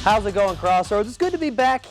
How's it going, Crossroads? It's good to be back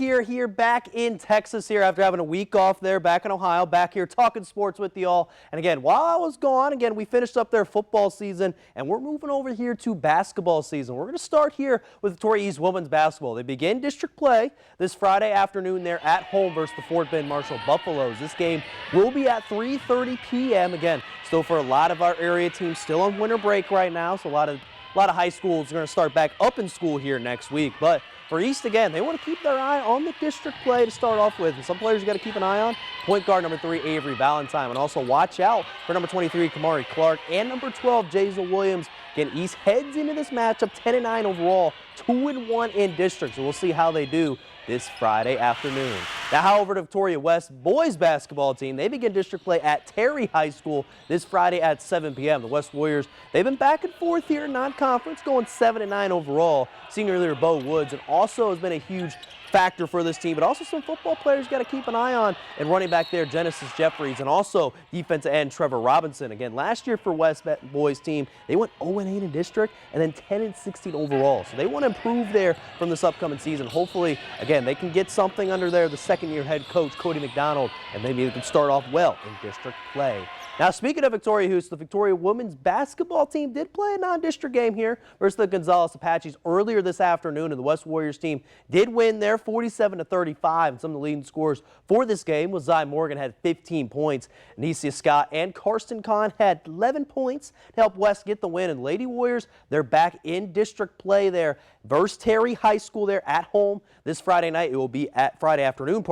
back in Texas here after having a week off there, back in Ohio, back here talking sports with y'all. And again, while I was gone, we finished up their football season, and we're moving over here to basketball season. We're going to start here with Victoria East women's basketball. They begin district play this Friday afternoon. They're at home versus the Fort Bend Marshall Buffaloes. This game will be at 3:30 p.m. Again, still for a lot of our area teams still on winter break right now, so a lot of high schools are going to start back up in school here next week. But for East, again, they want to keep their eye on the district play to start off with. And some players you got to keep an eye on. Point guard number 3, Avery Valentine. And also watch out for number 23, Kamari Clark, and number 12, Jazel Williams. Again, East heads into this matchup 10-9 overall, 2-1 in district. So we'll see how they do this Friday afternoon. Now, however, to Victoria West boys basketball team, they begin district play at Terry High School this Friday at 7 p.m. The West Warriors, they've been back and forth here in non-conference, going 7-9 overall. Senior leader Bo Woods, and also has been a huge factor for this team, but also some football players got to keep an eye on, and running back there, Genesis Jeffries, and also defensive end Trevor Robinson. Again, last year for West boys team, they went 0-8 in district and then 10-16 overall. So they want to improve there from this upcoming season. Hopefully, again, they can get something under there, the second-year head coach, Cody McDonald, and maybe they can start off well in district play. Now, speaking of Victoria Hoos, the Victoria women's basketball team did play a non-district game here versus the Gonzales Apaches earlier this afternoon, and the West Warriors team did win there 47-35. And some of the leading scorers for this game was Zy Morgan had 15 points. Necia Scott and Karsten Kahn had 11 points to help West get the win. And Lady Warriors, they're back in district play there versus Terry High School there at home this Friday night. It will be at Friday afternoon,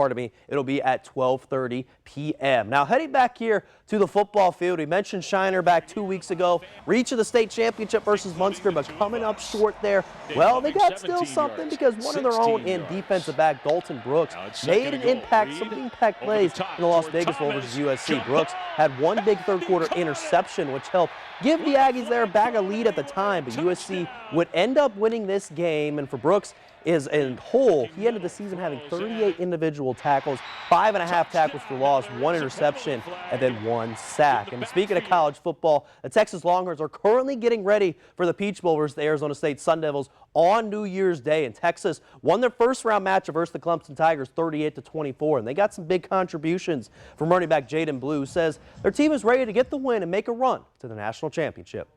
it'll be at 12:30 p.m. Now, heading back here to the football field, we mentioned Shiner back 2 weeks ago, reach of the state championship versus Munster, but coming up short there. Well, they got still something because one of their own in defensive back, Dalton Brooks, made an impact, some impact plays in the Las Vegas Bowl versus USC. Brooks had one big third-quarter interception, which helped give the Aggies there back a lead at the time, but USC would end up winning this game. And for Brooks, is in whole, he ended the season having 38 individual tackles, 5.5 tackles for loss, 1 interception, and then 1 sack. And speaking of college football, the Texas Longhorns are currently getting ready for the Peach Bowl versus the Arizona State Sun Devils on New Year's Day. And Texas won their first-round matchup versus the Clemson Tigers 38-24. And they got some big contributions from running back Jaden Blue, who says their team is ready to get the win and make a run to the national championship.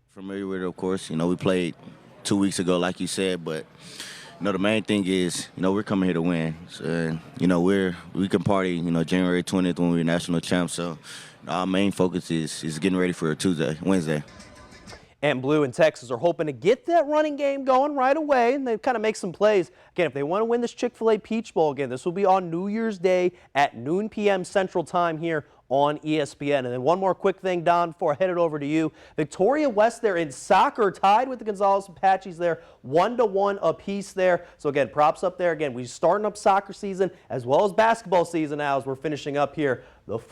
Familiar with it, of course. We played 2 weeks ago, like you said, but the main thing is, we're coming here to win. So, we can party, January 20th when we're national champs. So our main focus is getting ready for Wednesday. And Blue and Texas are hoping to get that running game going right away, and they kind of make some plays. Again, if they want to win this Chick-fil-A Peach Bowl, again, this will be on New Year's Day at noon p.m. Central Time here on ESPN. And then one more quick thing, Don, before I head it over to you. Victoria West there in soccer tied with the Gonzales Apaches there, 1-1 apiece there. So again, props up there. Again, we're starting up soccer season as well as basketball season now as we're finishing up here the